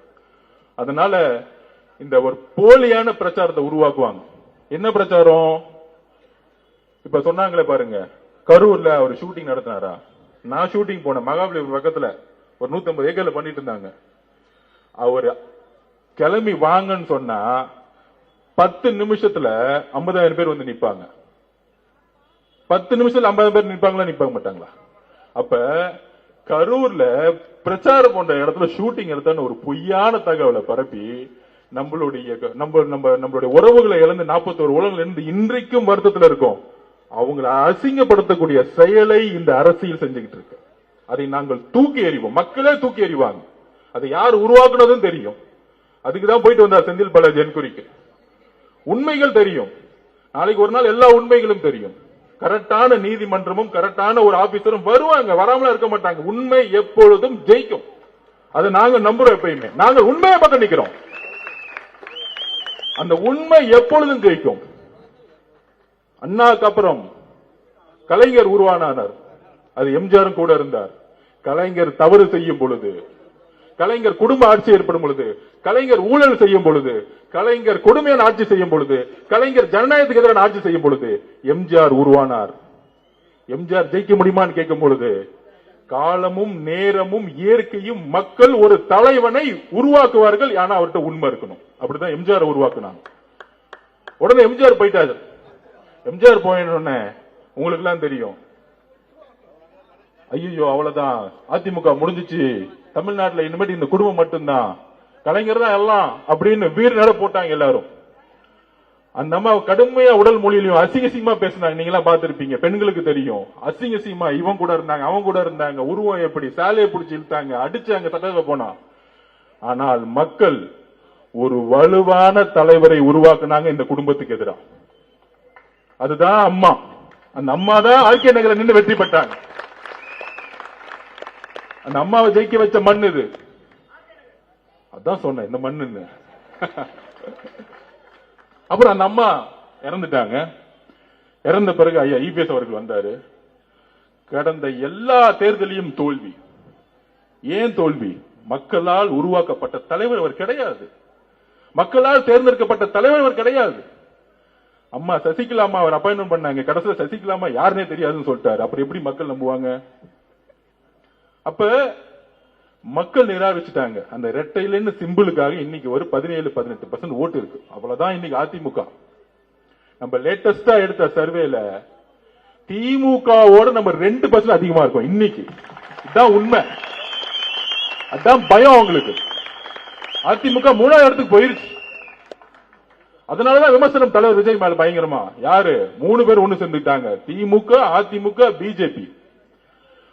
அதனால இந்த ஒரு போலியான பிரச்சாரத்தை உருவாக்குவாங்க. என்ன பிரச்சாரம்? இப்ப சொன்னாங்களே பாருங்க, கரூர்ல அவர் ஷூட்டிங் நடத்தினாரா? நான் ஷூட்டிங் போனேன். மகாபலிபுரம் பக்கத்துல ஒரு 150 ஏக்கர்ல பண்ணிட்டு இருந்தாங்க. அவர் கிளம்பி வாங்கன்னு சொன்னா 10 நிமிஷத்துல 50,000 பேர் நிப்பாங்க. 10 நிமிஷத்துல 50 பேர் நிப்பாங்களா நிப்பாங்க மாட்டாங்களா? அப்ப கரூர்ல பிரச்சாரம் போன்ற இடத்துல ஷூட்டிங் எடுத்தான்னு ஒரு பொய்யான தகவலை பரப்பி நம்மளுடைய உறவுகளை இழந்து 41 உலகங்கள் இருந்து இன்றைக்கும் வருத்தத்தில் இருக்கும். அவங்களை அசிங்கப்படுத்தக்கூடிய செயலை இந்த அரசியல் செஞ்சுக்கிட்டு இருக்கு. அதை நாங்கள் தூக்கி எறிவோம். மக்களே தூக்கி எறிவாங்க. அதை யார் உருவாக்குனதும் தெரியும். அதுக்குதான் போயிட்டு வந்தார் செந்தில் பாலாஜி என்கொயரிக்கு. உண்மைகள் தெரியும். நாளைக்கு ஒரு நாள் எல்லா உண்மைகளும் தெரியும். கரெக்டான நீதிமன்றமும் கரெக்டான ஒரு ஆபீசரும் வருவாங்க, வராமல இருக்க மாட்டாங்க. உண்மை எப்பொழுதும் ஜெயிக்கும். அதை நாங்க நம்புறோம். எப்பயுமே நாங்கள் உண்மையை பக்கம் நிக்கிறோம். அந்த உண்மை எப்பொழுதும் ஜெயிக்கும். அண்ணாக்கு அப்புறம் கலைஞர் உருவானார். அது எம்ஜிஆரும் கூட இருந்தார். கலைஞர் தவறு செய்யும் பொழுது, கலைஞர் குடும்ப ஆட்சி ஏற்படும் பொழுது, கலைஞர் ஊழல் செய்யும் பொழுது, கலைஞர் கொடுமையான ஆட்சி செய்யும் பொழுது, கலைஞர் ஜனநாயகத்துக்கு எதிரான ஆட்சி செய்யும் பொழுது எம்ஜிஆர் உருவானார். எம்ஜிஆர் ஜெயிக்க முடியுமான்னு கேட்கும் பொழுது, காலமும் நேரமும் இயற்கையும் மக்கள் ஒரு தலைவனை உருவாக்குவார்கள். ஆனா அவர்கிட்ட உண்மை இருக்கணும். அப்படிதான் எம்ஜிஆர் உருவாக்குனாங்க. உடனே எம்ஜிஆர் போயிட்டாரு. எம்ஜிஆர் போயின உங்களுக்கு எல்லாம் தெரியும், ஐயோ அவ்வளவுதான், அதிமுக முடிஞ்சிச்சு, தமிழ்நாட்டில் இனிமேட்டு இந்த குடும்பம் மட்டும்தான், கலைஞர் தான் எல்லாம் அப்படின்னு வீர் நட போட்டாங்க எல்லாரும். அந்த அம்மா கடுமையா உடல் மொழியிலையும் அசிங்கசிங்கமா பேசினாங்க. நீங்க எல்லாம் பாத்திருப்பீங்க, பெண்களுக்கு தெரியும். அசிங்கசிங்கமா இவன் கூட இருந்தாங்க, அவங்க கூட இருந்தாங்க, உருவம் எப்படி சாலையை பிடிச்சி இழுத்தாங்க, அடிச்சாங்க, சட்டத்தில் போனா. ஆனால் மக்கள் ஒரு வலுவான தலைவரை உருவாக்குனாங்க இந்த குடும்பத்துக்கு எதிராக. அதுதான் அம்மா. அந்த அம்மா தான் ஆர்கே நகரில் நின்று வெற்றி பெற்றாங்க. அந்த அம்மாவை ஜெயிக்க வச்ச மண் இது. அதான் சொன்ன இந்த மண்ணு. அப்புறம் அந்த அம்மா இறந்துட்டாங்க. இறந்த பிறகு ஐயா இபிஎஸ் அவர்கள் வந்தாரு. கடந்த எல்லா தேர்தலையும் தோல்வி. ஏன் தோல்வி? மக்களால் உருவாக்கப்பட்ட தலைவர் அவர் கிடையாது. மக்களால் தேர்ந்தெடுக்கப்பட்ட தலைவர் அவர் கிடையாது. அம்மா சசிகலா அம்மா அவர் அப்பாயின்மெண்ட் பண்ணாங்க. கடைசியில் சசிகலா அம்மா யாருன்னே தெரியாதுன்னு சொல்லிட்டாரு. அப்புறம் எப்படி மக்கள் நம்புவாங்க? அப்ப மக்கள் நிராகரிச்சுட்டாங்க. அந்த இரட்டையில சிம்பிளுக்காக இன்னைக்கு ஒரு 17-18% ஓட்டு இருக்கு. அவ்வளவுதான் இன்னைக்கு அதிமுக. நம்ம லேட்டஸ்டா எடுத்த சர்வேல திமுகவோட நம்ம 2% அதிகமா இருக்கும் இன்னைக்கு. இதுதான் உண்மை. அதான் பயம் அவங்களுக்கு. அதிமுக 3வது இடத்துக்கு போயிருச்சு. அதனாலதான் விமர்சனம் தலைவர் விஜய் மேல பயங்கரமா. யாரு? 3 பேர் ஒண்ணு சேர்ந்துட்டாங்க. திமுக, அதிமுக, பிஜேபி.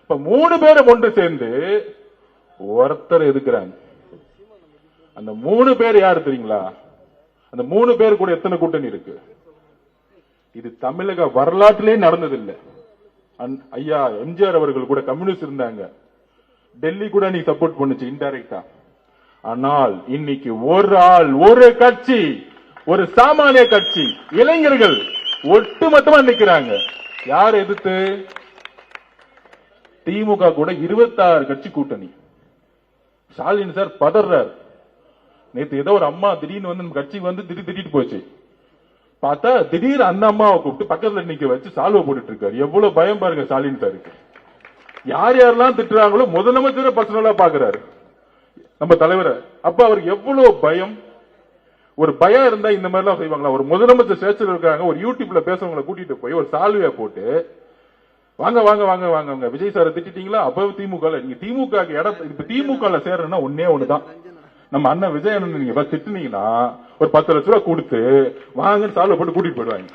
இப்ப 3 பேரும் ஒன்று சேர்ந்து ஒருத்தர் எதுக்குறாங்க. அந்த 3 பேர் யாரு தெரியுங்களா? அந்த 3 பேர் கூட எத்தனை கூட்டணி இருக்கு? இது தமிழக வரலாற்றிலே நடந்ததில்லை. ஐயா எம்ஜிஆர் அவர்கள் கூட கம்யூனிஸ்ட் இருந்தாங்க. டெல்லி கூட நீ சப்போர்ட் பண்ணுச்சு இன்டைரக்டா. ஆனால் இன்னைக்கு ஒரு ஆள், ஒரு கட்சி, ஒரு சாமானிய கட்சி, இளைஞர்கள் ஒட்டுமொத்தமா நிக்கிறாங்க. யார் எதிர்த்து? திமுக கூட 26 கட்சி கூட்டணி. ஸ்டாலின் சார் பதறார். நேற்று ஏதோ ஒரு அம்மா திடீர்னு வந்து கட்சிக்கு வந்து திடீர்னு போச்சு. பார்த்தா திடீர்னு அந்த அம்மாவை கூப்பிட்டு பக்கத்துல நிக்க வச்சு சால்வை போட்டுட்டு இருக்காரு. எவ்வளவு பயம் பாருங்க ஸ்டாலின் சாருக்கு. யார் யாரெல்லாம் திட்டுறாங்களோ முதலமைச்சர் பர்சனலா பாக்குறாரு நம்ம தலைவரை. அப்ப அவருக்கு எவ்வளவு பயம். ஒரு பயம் இருந்தா இந்த மாதிரி எல்லாம் செய்வாங்களா? ஒரு முதலமைச்சர் சேர்ச்சல் இருக்காங்க, ஒரு யூடியூப்ல பேசுறவங்களை கூட்டிட்டு போய் ஒரு சால்வையா போட்டு வாங்க வாங்க வாங்க வாங்க விஜய் சாரை திட்டீங்களா? அப்ப திமுக நீங்க திமுக இப்ப திமுக சேர்றதுன்னா ஒன்னே ஒண்ணுதான். நம்ம அண்ணன் விஜய் அண்ணன் நீங்க திட்டுனீங்கன்னா ஒரு 10 லட்சம் ரூபாய் கொடுத்து வாங்கன்னு சால்வை போட்டு கூட்டிட்டு போயிடுவாங்க.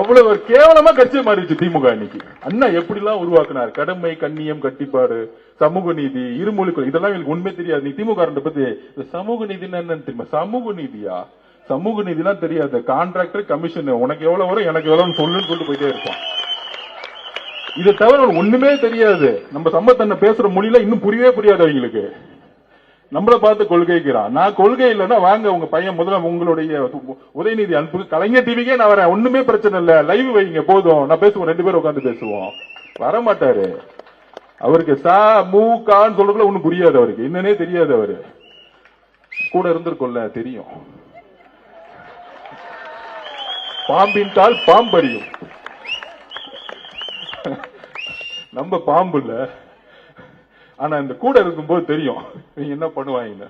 அவ்வளவு ஒரு கேவலமா கட்சியை மாறிடுச்சு திமுக இன்னைக்கு. அண்ணா எப்படி எல்லாம் உருவாக்குனார்? கடமை, கண்ணியம், கட்டிப்பாடு, சமூக நீதி, இருமொழிகள், இதெல்லாம் எனக்கு உண்மை தெரியாது. நீ திமுக பத்தி சமூக நீதினா என்னன்னு தெரியுமா? சமூக நீதியா? சமூக நீதி எல்லாம் தெரியாது. கான்ட்ராக்டர், கமிஷன், உனக்கு எவ்வளவு வரும் எனக்கு எவ்வளவு சொல்லுன்னு சொல்லிட்டு போயிட்டே இருப்பான். இதை தவிர ஒண்ணுமே தெரியாது. நம்ம சம்பத்தன்ன பேசுற மொழியில இன்னும் புரியவே புரியாது அவங்களுக்கு. நம்மள பார்த்து கொள்கைக்கிறான். நான் கொள்கை இல்லைன்னா வாங்க உங்க பையன் முதல்ல உங்களுடைய உதயநிதி அனுப்பு, கலைஞர் டிவிக்கே நான் வரேன், ஒண்ணுமே பிரச்சனை இல்ல, லைவ் வைங்க போதும், நான் பேசுவோம், 2 பேரும் உட்காந்து பேசுவோம். வரமாட்டாரு. அவருக்கு சா மூ கான்னு சொல்றதுல ஒண்ணும் புரியாது. அவருக்கு என்னன்னே தெரியாது. அவரு கூட இருந்திருக்கொள்ள தெரியும். பாம்பின் கால் பாம்பறியும். நம்ம பாம்பு இல்ல, ஆனா இந்த கூட இருக்கும்போது தெரியும் நீங்க என்ன பண்ணுவாங்க.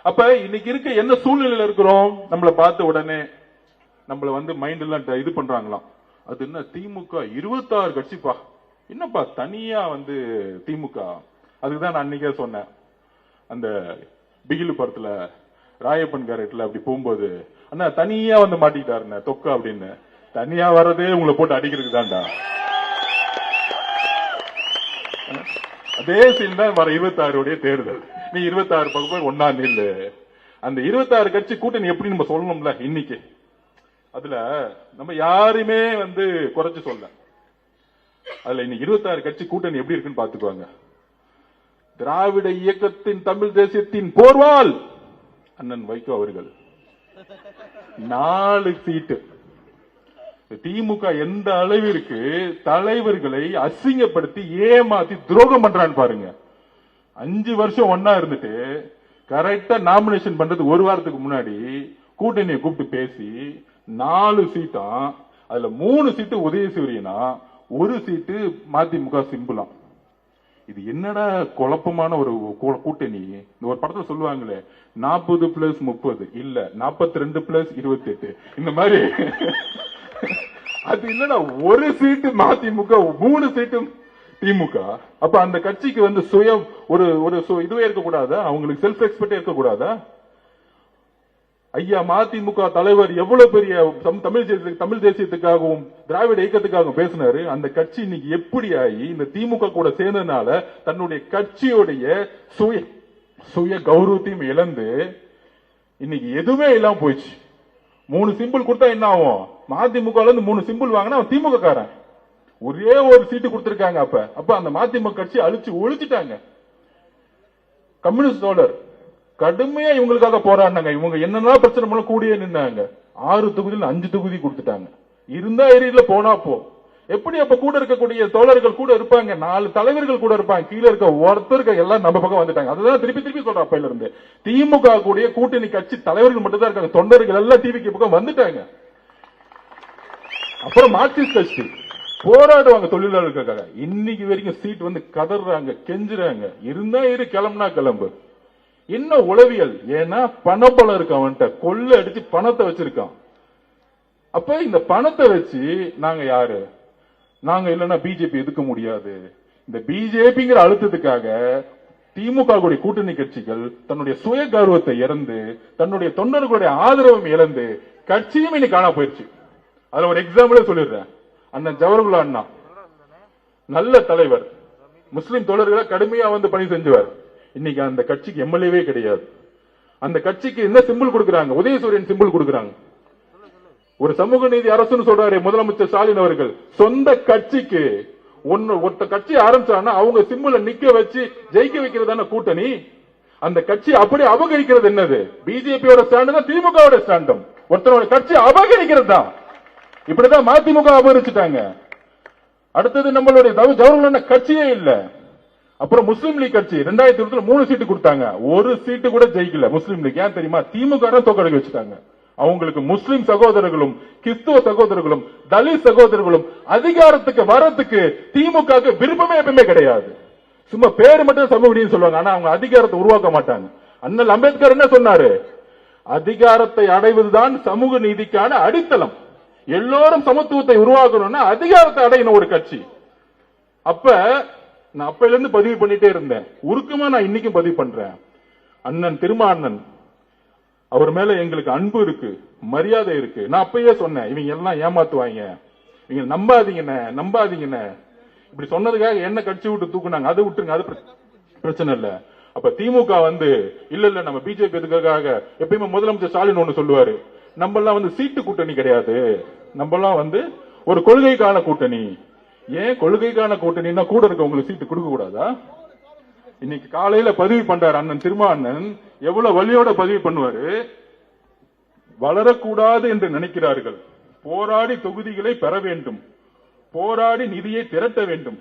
அப்ப இன்னைக்கு இருக்க என்ன சூழ்நிலையில இருக்கிறோம்? நம்மளை பார்த்த உடனே நம்மள வந்து மைண்ட் எல்லாம் இது பண்றாங்களாம். அது என்ன திமுக 26 கட்சிப்பா, என்னப்பா தனியா திமுக. அதுக்குதான் நான் அன்னைக்கே சொன்னேன், அந்த பிகிலு படத்துல ராயப்பன் கேரக்டர்ல அப்படி போகும்போது, அண்ணா தனியா மாட்டிக்கிட்டாருண்ணே தொக்கா அப்படின்னு. தனியா வர்றதே உங்களை போட்டு அடிக்கிறதுக்கு தான்டா. அதே சீன் தான் வர 26 தேர்தல். நீ 26 பக்கம் ஒன்னா நில்லு. அந்த 26 கட்சி கூட்டணி எப்படி நம்ம சொல்லணும்ல இன்னைக்கு. அதுல நம்ம யாருமே குறைச்சு சொல்ல. அதுல இன்னைக்கு 26 கட்சி கூட்டணி எப்படி இருக்குன்னு பாத்துக்குவாங்க. திராவிட இயக்கத்தின் தமிழ் தேசியத்தின் போர்வால் அண்ணன் வைகோ அவர்கள் 4 சீட்டு. திமுக எந்த அளவிற்கு தலைவர்களை அசிங்கப்படுத்தி ஏமாத்தி துரோகம் பண்றான்னு பாருங்க. 5 வருஷம் ஒன்னா இருந்துட்டு கரெக்டா நாமினேஷன் பண்றது ஒரு வாரத்துக்கு முன்னாடி கூட்டணியை கூப்பிட்டு பேசி 4 சீட்டா, அதுல 3 சீட்டு உதயசூரியனா, 1 சீட்டு மதிமுக சிம்பிளாம். இது என்னடா குழப்பமான ஒரு கூட்டணி. இந்த ஒரு படத்துல சொல்லுவாங்களே 40+30 இல்ல 42+28 இந்த மாதிரி. அது இல்லடா, 1 சீட்டு மதிமுக 3 சீட்டு திமுக. அப்ப அந்த கட்சிக்கு சுயம் ஒரு இதுவே இருக்கக்கூடாதா? அவங்களுக்கு செல்ஃப் ரெஸ்பெக்ட் இருக்கக்கூடாதா? ஐயா மதிமுக தலைவர் எவ்வளவு பெரிய தமிழ் தேசியத்துக்காகவும் திராவிட இயக்கத்துக்காகவும் பேசினாரு. அந்த கட்சி இன்னைக்கு எப்படி ஆகி இந்த திமுக கூட சேர்ந்ததுனால தன்னுடைய கட்சியுடைய சுய கௌரவத்தையும் இழந்து இன்னைக்கு எதுவுமே இல்லாம போயிடுச்சு. 3 சிம்பிள் கொடுத்தா என்ன ஆகும்? மதிமுக 3 சிம்பிள் வாங்கினா திமுக காரன் ஒரே ஒரு சீட்டு கொடுத்திருக்காங்க. அப்ப அந்த மதிமுக கட்சி அழிச்சு ஒழிச்சிட்டாங்க. கம்யூனிஸ்ட் தோழர் கடுமையா இவங்களுக்காக போராடினாங்க. இவங்க என்னென்ன பிரச்சனை கூடியே நின்னாங்க. 6 தொகுதியில் 5 தொகுதி கொடுத்துட்டாங்க. இருந்தா ஏரியில போனா போ. எப்படி அப்ப கூட இருக்கக்கூடிய தோழர்கள் கூட இருப்பாங்க, 4 தலைவர்கள் கூட இருப்பாங்க, கீழே இருக்க ஒருத்தருக்கு எல்லாம் நம்ம பக்கம் வந்துட்டாங்க. அதுதான் திருப்பி திருப்பி சொல்றேன். அப்பையில இருந்து திமுக கூடிய கூட்டணி கட்சி தலைவர்கள் மட்டும் தான் இருக்காங்க. தொண்டர்கள் எல்லாம் டிவிக்கு பக்கம் வந்துட்டாங்க. அப்புறம் மார்க்சிஸ்ட் கட்சி போராடுவாங்க தொழிலாளர்களுக்காக. இன்னைக்கு வரைக்கும் சீட் கதறாங்க, கெஞ்சுறாங்க. இருந்தா இரு, கிளம்புனா கிளம்பு. என்ன உளவியல்? ஏன்னா பணப்பலம் இருக்கு அவன்கிட்ட, கொள்ள அடிச்சு பணத்தை வச்சிருக்கான். அப்ப இந்த பணத்தை வச்சு நாங்க யாரு? நாங்க இல்லைன்னா பிஜேபி எதுக்க முடியாது. இந்த பிஜேபிங்கிற அழுத்தத்துக்காக திமுக கூட்டணி கட்சிகள் தன்னுடைய சுய கௌரவத்தை இழந்து, தன்னுடைய தொண்டர்களுடைய ஆதரவும் இழந்து கட்சியும் இன்னைக்கு காணா போயிடுச்சு. அதுல ஒரு எக்ஸாம்பிளே சொல்லிடுறேன். அண்ணன் ஜவஹர்லால் அண்ணா நல்ல தலைவர், முஸ்லிம் தோழர்களை கடுமையா பணி செஞ்சவர். இன்னைக்கு அந்த கட்சிக்கு எம்எல்ஏவே கிடையாது. அந்த கட்சிக்கு என்ன சிம்பிள் கொடுக்கறாங்க? உதயசூரியன் சிம்பிள் கொடுக்கறாங்க. ஒரு சமூக நீதி அரசுன்னு சொல்றாரு முதலமைச்சர் ஸ்டாலின் அவர்கள். சொந்த கட்சிக்கு ஒருத்த கட்சி ஆரம்பிச்சாங்கன்னா அவங்க சிம்பிளை நிக்க வச்சு ஜெயிக்க வைக்கிறதான கூட்டணி. அந்த கட்சி அப்படி அபகரிக்கிறது என்னது? பிஜேபியோட ஸ்டாண்டு தான் திமுக ஸ்டாண்டும். ஒருத்தரோட கட்சி அபகரிக்கிறது தான். இப்படிதான் மதிமுக அபகரிச்சுட்டாங்க. அடுத்தது நம்மளுடைய ஜவஹர்லால் கட்சியே இல்ல. அப்புறம் முஸ்லீம் லீக் கட்சி 2020 3 சீட்டு கொடுத்தாங்க, 1 சீட்டு கூட ஜெயிக்கல முஸ்லீம் லீக். ஏன் தெரியுமா? திமுக தோக்கடிக்க வச்சுட்டாங்க. அவங்களுக்கு முஸ்லிம் சகோதரர்களும் கிறிஸ்துவ சகோதரர்களும் தலித் சகோதரர்களும் அதிகாரத்துக்கு வரத்துக்கு திமுக விருப்பமே எப்பவுமே கிடையாது. சும்மா பேரு மட்டும் சமூக நீதி சொல்லுவாங்க, ஆனா அவங்க அதிகாரத்தை உருவாக்க மாட்டாங்க. அண்ணல் அம்பேத்கர் என்ன சொன்னாரு? அதிகாரத்தை அடைவதுதான் சமூக நீதிக்கான அடித்தளம். எல்லோரும் சமத்துவத்தை உருவாக்கணும்னா அதிகாரத்தை அடையணும் ஒரு கட்சி. அப்ப நான் அப்பையில இருந்து பதிவு பண்ணிட்டே இருந்தேன். உருக்கமா நான் இன்னைக்கும் பதிவு பண்றேன். அண்ணன் திருமாண்ணன் அவர் மேல எங்களுக்கு அன்பு இருக்கு, மரியாதை இருக்கு. நான் அப்பயே சொன்னேன், இவங்க எல்லாம் ஏமாத்துவாங்க, இவங்க நம்பாதீங்கன்னு. இப்படி சொன்னதுக்காக என்ன கட்சி விட்டு தூக்குனாங்க, அதை விட்டுருங்க, அது பிரச்சனை இல்ல. அப்ப திமுக இல்ல நம்ம பிஜேபி எதுக்காக எப்பயுமே முதலமைச்சர் ஸ்டாலின் ஒண்ணு சொல்லுவாரு, நம்ம எல்லாம் சீட்டு கூட்டணி கிடையாது, நம்ம எல்லாம் ஒரு கொள்கைக்கான கூட்டணி. ஏன் கொள்கைக்கான கூட்டணின்னா கூட இருக்கவங்களுக்கு சீட்டு கொடுக்க கூடாதா? இன்னைக்கு காலையில பதிவு பண்றாரு அண்ணன் திருமாண்ணன். எவ்வளவு வலியோட பதிவு பண்ணுவாரு. வளரக்கூடாது என்று நினைக்கிறார்கள், போராடி தொகுதிகளை பெற வேண்டும், போராடி நிதியை திரட்ட வேண்டும்,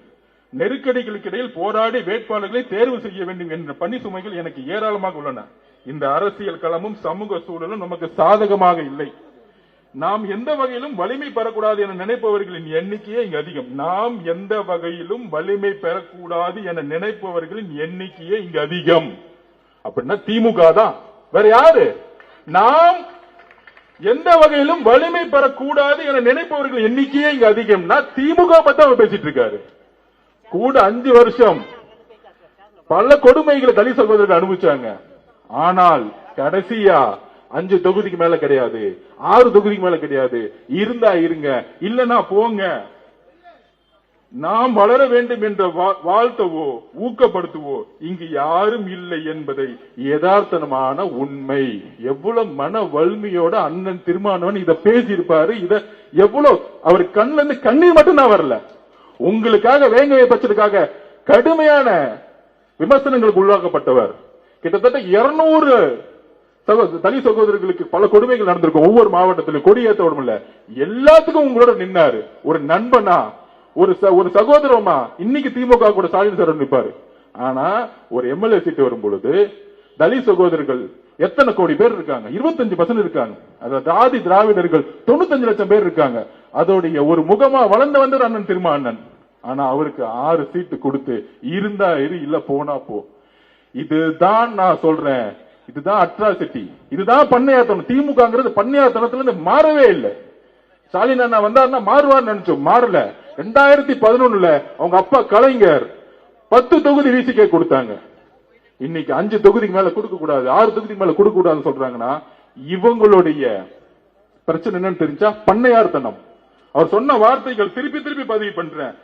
நெருக்கடிகளுக்கு இடையில் போராடி வேட்பாளர்களை தேர்வு செய்ய வேண்டும் என்ற பணி சுமைகள் எனக்கு ஏராளமாக உள்ளன. இந்த அரசியல் களமும் சமூக சூழலும் நமக்கு சாதகமாக இல்லை. நாம் எந்த வகையிலும் வலிமை பெறக்கூடாது என நினைப்பவர்களின் எண்ணிக்கையே இங்கு அதிகம். நாம் எந்த வகையிலும் வலிமை பெறக்கூடாது என நினைப்பவர்களின் எண்ணிக்கையே இங்கு அதிகம். அப்படின்னா திமுக தான், வேற யாரு? நாம் எந்த வகையிலும் வலிமை பெறக்கூடாது என நினைப்பவர்கள் எண்ணிக்கையே இங்க அதிகம்னா திமுக பத்தி அவர் பேசிட்டு இருக்காரு. கூட 5 வருஷம் பல கொடுமைகளை தலித் சகோதரர்கள் அனுபவிச்சாங்க. ஆனால் கடைசியா 5 தொகுதிக்கு மேல கிடையாது, 6 தொகுதிக்கு மேல கிடையாது. இருந்தா இருங்க, இல்லனா போங்க. நாம் வளர வேண்டும் என்ற வாழ்த்தவோ ஊக்கப்படுத்துவோ இங்கு யாரும் இல்லை என்பதை யதார்த்தமான உண்மை. எவ்வளவு மன வலிமையோட அண்ணன் திருமாவளவன் இத பேசியிருப்பாரு. இத எவ்வளவு அவர் கண்ணுல இருந்து கண்ணீர் மட்டும் தான் வரல. உங்களுக்காக வேங்கவை பட்சத்துக்காக கடுமையான விமர்சனங்களுக்கு உள்ளாக்கப்பட்டவர். கிட்டத்தட்ட 200 தலித் சகோதரர்களுக்கு பல கொடுமைகள் நடந்திருக்கும். ஒவ்வொரு மாவட்டத்திலும் கொடியேற்ற விடமில்ல, எல்லாத்துக்கும் உங்களோட நின்னாரு. ஒரு நண்பனா, ஒரு சகோதரமா. இன்னைக்கு திமுக கூட ஸ்டாலின் சார் நிற்பாரு. ஆனா ஒரு எம்எல்ஏ சீட்டு வரும் பொழுது தலித் சகோதரர்கள் எத்தனை கோடி பேர் இருக்காங்க? 25% இருக்காங்க. அதாவது ஆதி திராவிடர்கள் 95 லட்சம் பேர் இருக்காங்க. அதோடைய ஒரு முகமா வளர்ந்து வந்தார் அண்ணன் திருமாவளவன். ஆனா அவருக்கு 6 சீட்டு கொடுத்து இருந்தா இரு, இல்ல போனா போ. இதுதான் நான் சொல்றேன், இதுதான் அட்ராசிட்டி, இதுதான் பண்ணையாத்தனம். திமுகங்கிறது பண்ணையாத்தனத்துல இருந்து மாறவே இல்லை. ஸ்டாலின் அண்ணா வந்தாருன்னா மாறுவார் நினைச்சோம், மாறல. 2011 அவங்க அப்பா கலைஞர் 10 தொகுதி விசிகே கொடுத்தாங்க. இன்னைக்கு 5 தொகுதிக்கு மேல கொடுக்க கூடாது, 6 தொகுதிக்கு மேல கொடுக்க கூடாதுன்னு சொல்றாங்கன்னா இவங்களுடைய பிரச்சனை என்னன்னு தெரிஞ்சா பண்ணையார்த்தனம். அவர் சொன்ன வார்த்தைகள் திருப்பி திருப்பி பதிவு பண்றேன்.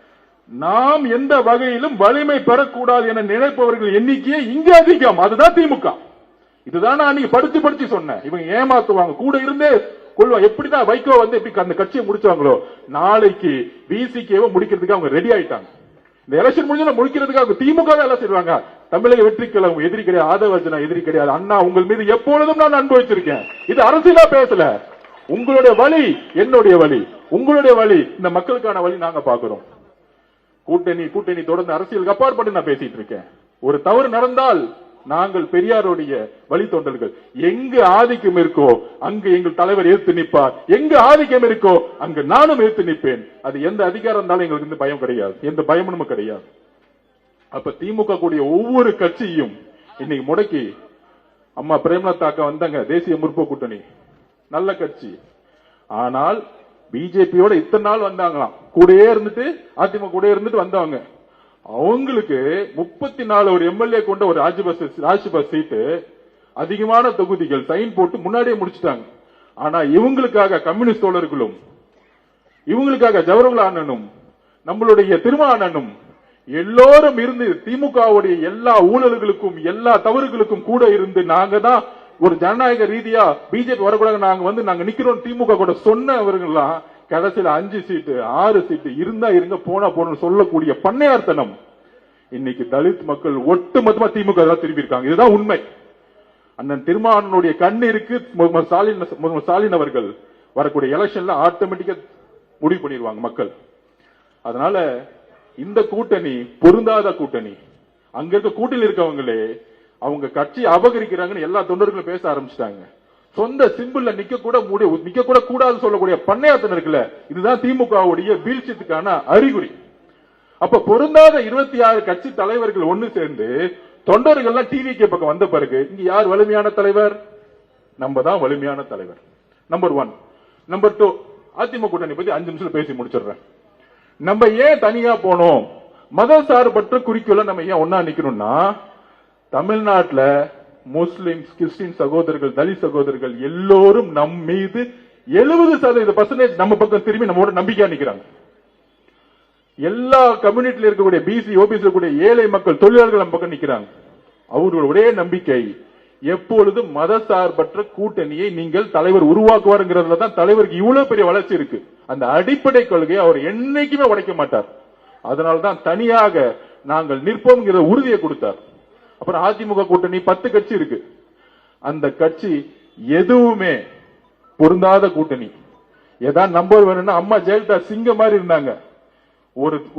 நாம் எந்த வகையிலும் வலிமை பெறக்கூடாது என நினைப்பவர்கள் எண்ணிக்கையே இங்க அதிகம். அதுதான் திமுக. இதுதான் நான் அன்னைக்கு படிச்சு சொன்னேன். இவங்க ஏமாத்துவாங்க, கூட இருந்தே கொள்வாங்க. எப்படிதான் வைகோ வந்து எப்படி அந்த கட்சியை முடிச்சாங்களோ, நாளைக்கு பிசிகேவை முடிக்கிறதுக்கு அவங்க ரெடி ஆயிட்டாங்க. இந்த எலெக்ஷன் முடிஞ்சு முடிக்கிறதுக்காக திமுக எல்லாம் செய்வாங்க. தமிழக வெற்றி கழகம் எதிரி கிடையாது, ஆதவர்ஜனா எதிரி கிடையாது. அண்ணா உங்கள் மீது எப்பொழுதும் நான் அன்பு வச்சிருக்கேன். இது அரசியலா பேசல. உங்களுடைய வழி என்னுடைய வழி, உங்களுடைய வழி இந்த மக்களுக்கான வழி நாங்க பாக்குறோம். கூட்டணி தொடர்ந்து அரசியலுக்கு அப்பாற்பட்டு நான் பேசிட்டு இருக்கேன். ஒரு தவறு நடந்தால் நாங்கள் பெரியாருடைய வழித்தோன்றல்கள். எங்கு ஆதிக்கம் இருக்கோ அங்கு எங்கள் தலைவர் ஏற்று நிற்பார். எங்கு ஆதிக்கம் இருக்கோ அங்கு நானும் ஏற்று நிற்பேன். அது எந்த அதிகாரம் இருந்தாலும் எங்களுக்கு இந்த பயம் கிடையாது, எந்த பயமும் கிடையாது. அப்ப திமுக கூடிய ஒவ்வொரு கட்சியும் இன்னைக்கு முடக்கி, அம்மா பிரேமலதா அக்கா வந்தாங்க, தேசிய முற்போக்கு கூட்டணி நல்ல கட்சி. ஆனால் பிஜேபியோட இத்தனை நாள் வந்தாங்களாம், கூடயே இருந்துட்டு அதிமுக கூட இருந்துட்டு வந்தவங்க. அவங்களுக்கு 34 ஒரு எம்எல்ஏ கொண்ட ஒரு ராஜ்யசபா சீட்டு, அதிகமான தொகுதிகள் சைன் போட்டு முன்னாடியே முடிச்சுட்டாங்க. ஆனா இவங்களுக்காக கம்யூனிஸ்ட் தோழர்களும், இவங்களுக்காக ஜவஹர்லால் அண்ணனும், நம்மளுடைய திருமாவளவனும் எல்லோரும் இருந்து திமுகவுடைய எல்லா ஊழல்களுக்கும் எல்லா தவறுகளுக்கும் கூட இருந்து நாங்க தான் ஒரு ஜனநாயக ரீதியா பிஜேபி வரக்கூடாது, நாங்க நிக்கிறோம் திமுக கூட சொன்னவர்கள்லாம் கடைசியில் 5 சீட்டு 6 சீட்டு இருந்தா இருங்க, போனா போன சொல்லக்கூடிய பண்ணையார்த்தனம் இன்னைக்கு தலித் மக்கள் ஒட்டுமொத்தமா திமுக திரும்பி இருக்காங்க. இதுதான் உண்மை. அண்ணன் திருமாவளவனுடைய கண்ணு இருக்கு. முகமது ஸ்டாலின் அவர்கள் வரக்கூடிய எலெக்ஷன்ல ஆட்டோமேட்டிக்கா முடிவு பண்ணிடுவாங்க மக்கள். அதனால இந்த கூட்டணி பொருந்தாத கூட்டணி. அங்க இருக்க கூட்டணியில் இருக்கவங்களே அவங்க கட்சி அபகரிக்கிறாங்கன்னு எல்லா தொண்டர்களும் பேச ஆரம்பிச்சிட்டாங்க. சொந்த சிம்பிள்ல நிக்க கூட கூடாது சொல்லக்கூடிய பண்ணையாத்தனம் இருக்குல்ல, இதுதான் திமுகவுடைய வீழ்ச்சிக்கான அறிகுறி. அப்ப பொருந்தாத 26 கட்சி தலைவர்கள் ஒண்ணு சேர்ந்து தொண்டர்கள் டிவிக்கு பக்கம் வந்த பிறகு இங்க யார் வலிமையான தலைவர்? நம்ம தான் வலிமையான தலைவர். நம்பர் 1. நம்பர் 2, அதிமுக கூட்டணி பத்தி 5 நிமிஷம் பேசி முடிச்சிடுறேன். நம்ம ஏன் தனியா போனோம்? மத சார்பற்ற குறிக்கோள நம்ம ஏன் ஒன்னா நிக்கணும்னா, தமிழ்நாட்டில் முஸ்லிம் கிறிஸ்டின் சகோதரர்கள் தலித் சகோதரர்கள் எல்லோரும் நம் மீது 70% நம்ம பக்கம் திரும்பி நம்மோட நம்பிக்கையா நிக்கிறாங்க. எல்லா கம்யூனிட்டில இருக்கக்கூடிய பிசி ஓபிசி இருக்கக்கூடிய ஏழை மக்கள் தொழிலாளர்கள் நம்ம பக்கம் நிக்கிறாங்க. அவர்களுடைய ஒரே நம்பிக்கை எப்பொழுதும் மத சார்பற்ற கூட்டணியை நீங்கள் தலைவர் உருவாக்குவாருங்கிறதுல தான் தலைவருக்கு இவ்வளவு பெரிய வளர்ச்சி இருக்கு. அந்த அடிப்படை கொள்கையை அவர் என்னைக்குமே உடைக்க மாட்டார். அதனால்தான் தனியாக நாங்கள் நிற்போம் உறுதியை கொடுத்தார். அப்புறம் அதிமுக கூட்டணி 10 கட்சி இருக்கு. அந்த கட்சி எதுவுமே பொருந்தாத கூட்டணி. ஏதாவது நம்பர் வேணும்னா அம்மா ஜெயலலிதா சிங்க மாதிரி இருந்தாங்க.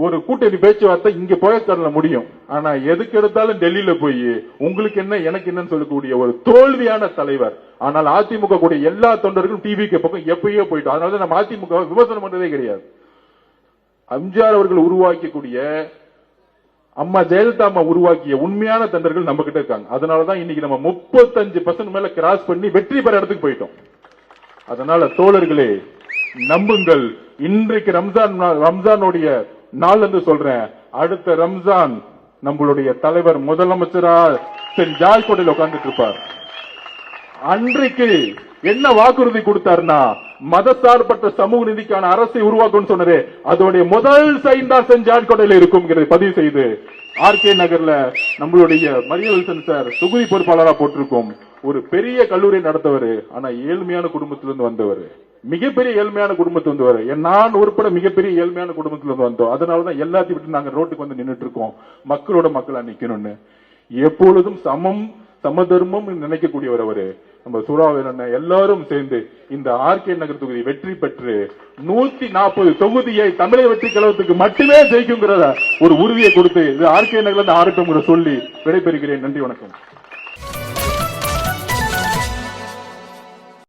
ஒரு கூட்டணி பேச்சுவார்த்தை இங்க போயத்தரல முடியும். ஆனா எதுக்கு எடுத்தாலும் டெல்லியில போய் உங்களுக்கு என்ன எனக்கு என்னன்னு சொல்லக்கூடிய ஒரு தோல்வியான தலைவர். ஆனால் அதிமுக கூட எல்லா தொண்டர்களும் டிவிக்கு பக்கம் எப்பயோ போயிட்டோம். அதனால நம்ம அதிமுக விமர்சனம் பண்றதே கிடையாது. எம்ஜிஆர் அவர்கள் உருவாக்கக்கூடிய அம்மா ஜெயலலிதா அம்மா உருவாக்கிய உண்மையான தொண்டர்கள் நம்ம கிட்ட இருக்காங்க. அதனாலதான் இன்னைக்கு நம்ம 35% மேல கிராஸ் பண்ணி வெற்றி பெற இடத்துக்கு போயிட்டோம். அதனால தோழர்களே நம்புங்கள், இன்றைக்கு ரம்ஜானுடைய நாள் என்று சொல்றேன். அடுத்த ரம்ஜான் நம்மளுடைய தலைவர் முதலமைச்சரா சென்ட் ஜார்ஜ் கோட்டையில் உட்கார்ந்துட்டு இருப்பார். அன்றைக்கு என்ன வாக்குறுதி கொடுத்தாருன்னா, மதசார்பற்ற சமூக நீதிக்கான அரசை உருவாக்கும் சொன்னதே அதோடைய முதல் சைன் தான் சென்ட் ஜார்ஜ் கோட்டையில் இருக்கும் பதிவு செய்து ஆர்கே நகர்ல நம்மளுடைய மரியவில்சன் சார் தொகுதி பொறுப்பாளராக போட்டிருக்கோம். ஒரு பெரிய கல்லூரி நடத்தவர், ஆனா ஏழ்மையான குடும்பத்திலிருந்து வந்தவர், மிகப்பெரிய ஏழ்மையான குடும்பத்தில் வந்தவர். நான் உட்பட மிகப்பெரிய ஏழ்மையான குடும்பத்திலிருந்து வந்தோம். அதனாலதான் எல்லாத்தையும் விட்டு நாங்க ரோட்டுக்கு வந்து நின்றுட்டு இருக்கோம், மக்களோட மக்களா நிக்கணும்னு. எப்பொழுதும் சமதர்மம் நினைக்கக்கூடியவர் அவரு. நம்ம சூறாவளி எல்லாரும் சேர்ந்து இந்த ஆர்கே நகர் தொகுதி வெற்றி பெற்று 140 தொகுதியை தமிழக வெற்றி கழகத்துக்கு மட்டுமே ஜெயிக்குங்கிறத ஒரு உறுதியை கொடுத்து இது ஆர்கே நகர்ல இருந்து ஆரம்பிக்கும் சொல்லி விடைபெறுகிறேன். நன்றி, வணக்கம்.